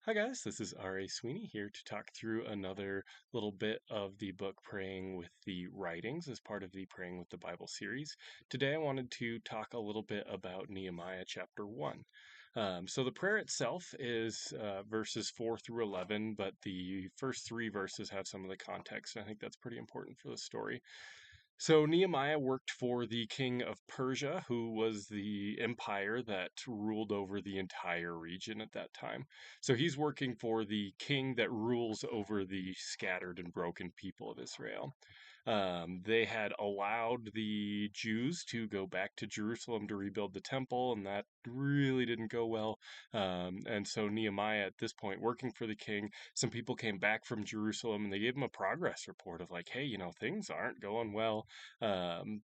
Hi guys, this is R.A. Sweeney here to talk through another little bit of the book Praying with the Writings as part of the Praying with the Bible series. Today I wanted to talk a little bit about Nehemiah chapter 1. So the prayer itself is verses 4 through 11, but the first three verses have some of the context, and I think that's pretty important for the story. So Nehemiah worked for the king of Persia, who was the empire that ruled over the entire region at that time. So he's working for the king that rules over the scattered and broken people of Israel. They had allowed the Jews to go back to Jerusalem to rebuild the temple, and that really didn't go well. And so Nehemiah, at this point, working for the king, some people came back from Jerusalem and they gave him a progress report of like, hey, things aren't going well. Um,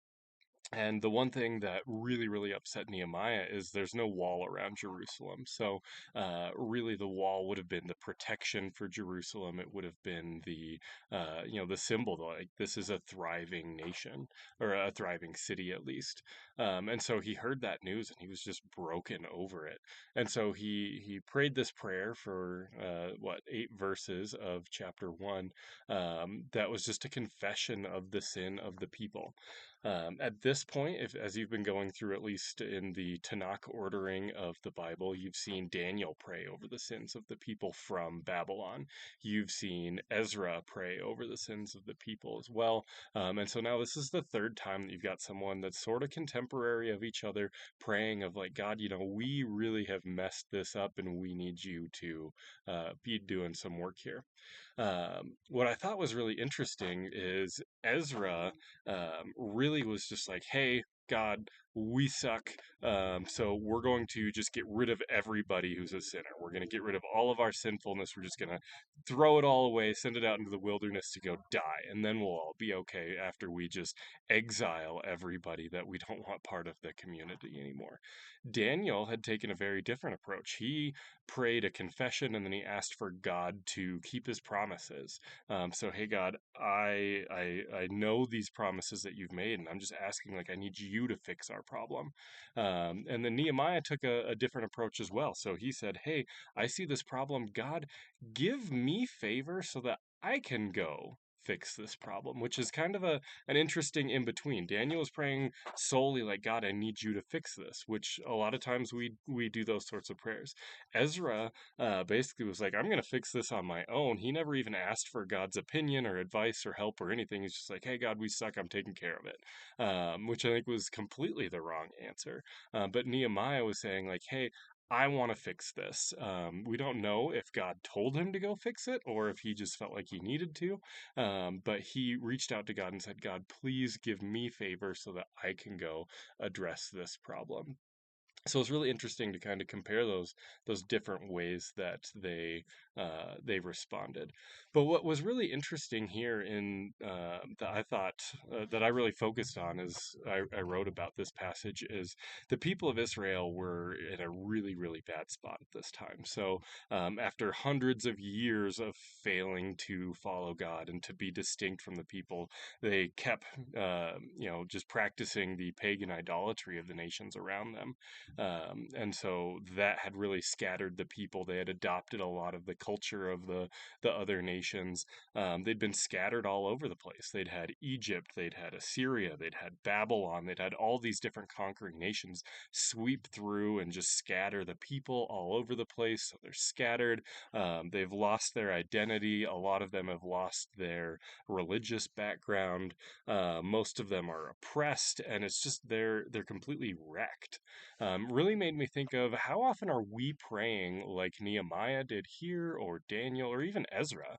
and the one thing that really, really upset Nehemiah is there's no wall around Jerusalem. So, really, the wall would have been the protection for Jerusalem. It would have been the symbol, like this is a thriving nation or a thriving city at least. And so he heard that news and he was just broken over it. And so he prayed this prayer for 8 verses of chapter 1. That was just a confession of the sin of the people. At this point, if as you've been going through, at least in the Tanakh ordering of the Bible, you've seen Daniel pray over the sins of the people from Babylon. You've seen Ezra pray over the sins of the people as well. And so now this is the third time that you've got someone that's sort of contemporary of each other praying of like, God, we really have messed this up and we need you to be doing some work here. What I thought was really interesting is Ezra really was just like, hey, God, we suck. So we're going to just get rid of everybody who's a sinner. We're going to get rid of all of our sinfulness. We're just going to throw it all away, send it out into the wilderness to go die. And then we'll all be okay after we just exile everybody that we don't want part of the community anymore. Daniel had taken a very different approach. He prayed a confession and then he asked for God to keep his promises. So hey God, I know these promises that you've made, and I'm just asking, like, I need you to fix our problem. And then Nehemiah took a different approach as well. So he said, hey, I see this problem. God, give me favor so that I can go fix this problem, which is kind of an interesting in between. Daniel is praying solely like, God, I need you to fix this, which a lot of times we do those sorts of prayers. Ezra basically was like, I'm going to fix this on my own. He never even asked for God's opinion or advice or help or anything. He's just like, hey, God, we suck. I'm taking care of it, which I think was completely the wrong answer. But Nehemiah was saying, like, hey, I want to fix this. We don't know if God told him to go fix it or if he just felt like he needed to. But he reached out to God and said, God, please give me favor so that I can go address this problem. So it's really interesting to kind of compare those different ways that they responded. But what was really interesting here in that I thought that I really focused on as I wrote about this passage is the people of Israel were in a really, really bad spot at this time. So after hundreds of years of failing to follow God and to be distinct from the people, they kept just practicing the pagan idolatry of the nations around them. And so that had really scattered the people. They had adopted a lot of the culture of the other nations. They'd been scattered all over the place. They'd had Egypt, they'd had Assyria, they'd had Babylon, they'd had all these different conquering nations sweep through and just scatter the people all over the place. So they're scattered. They've lost their identity. A lot of them have lost their religious background. Most of them are oppressed, and it's just they're completely wrecked. Really made me think of how often are we praying like Nehemiah did here, or Daniel, or even Ezra,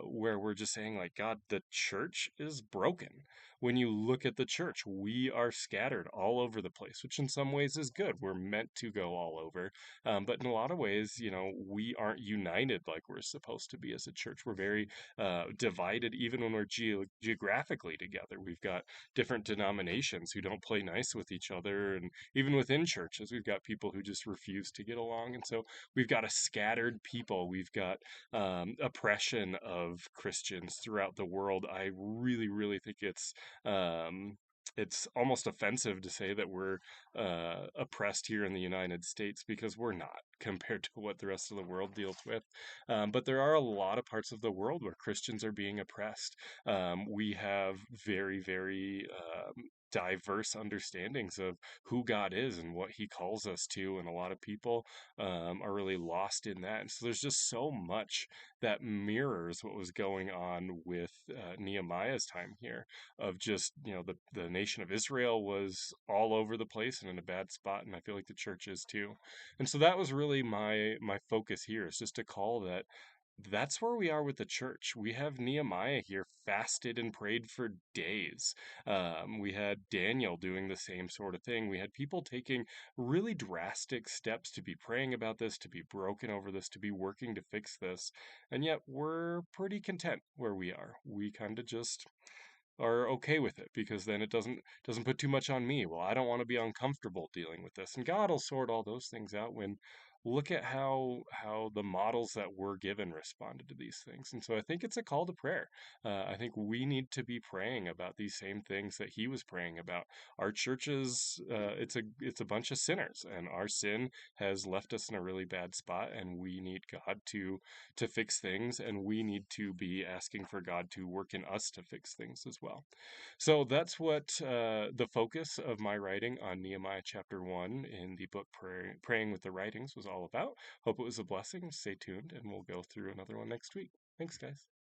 where we're just saying, like, God, the church is broken. When you look at the church, we are scattered all over the place, which in some ways is good. We're meant to go all over. But in a lot of ways, we aren't united like we're supposed to be as a church. We're very divided, even when we're geographically together. We've got different denominations who don't play nice with each other, and even within churches, we've got people who just refuse to get along. And so we've got a scattered people. We've got oppression of Christians throughout the world. I really, really think it's it's almost offensive to say that we're oppressed here in the United States because we're not compared to what the rest of the world deals with. But there are a lot of parts of the world where Christians are being oppressed. We have very diverse understandings of who God is and what He calls us to, and a lot of people are really lost in that. And so there's just so much that mirrors what was going on with Nehemiah's time here of just the nation of Israel was all over the place and in a bad spot, and I feel like the church is too. And so that was really my focus here, is just to call that that's where we are with the church. We have Nehemiah here fasted and prayed for days. We had Daniel doing the same sort of thing. We had people taking really drastic steps to be praying about this, to be broken over this, to be working to fix this. And yet we're pretty content where we are. We kind of just are okay with it because then it doesn't put too much on me. Well, I don't want to be uncomfortable dealing with this. And God will sort all those things out when look at how the models that were given responded to these things. And so I think it's a call to prayer. I think we need to be praying about these same things that he was praying about. Our churches, it's a bunch of sinners, and our sin has left us in a really bad spot, and we need God to fix things, and we need to be asking for God to work in us to fix things as well. So that's what the focus of my writing on Nehemiah chapter 1 in the book Praying with the Writings was all about. Hope it was a blessing. Stay tuned, and we'll go through another one next week. Thanks, guys.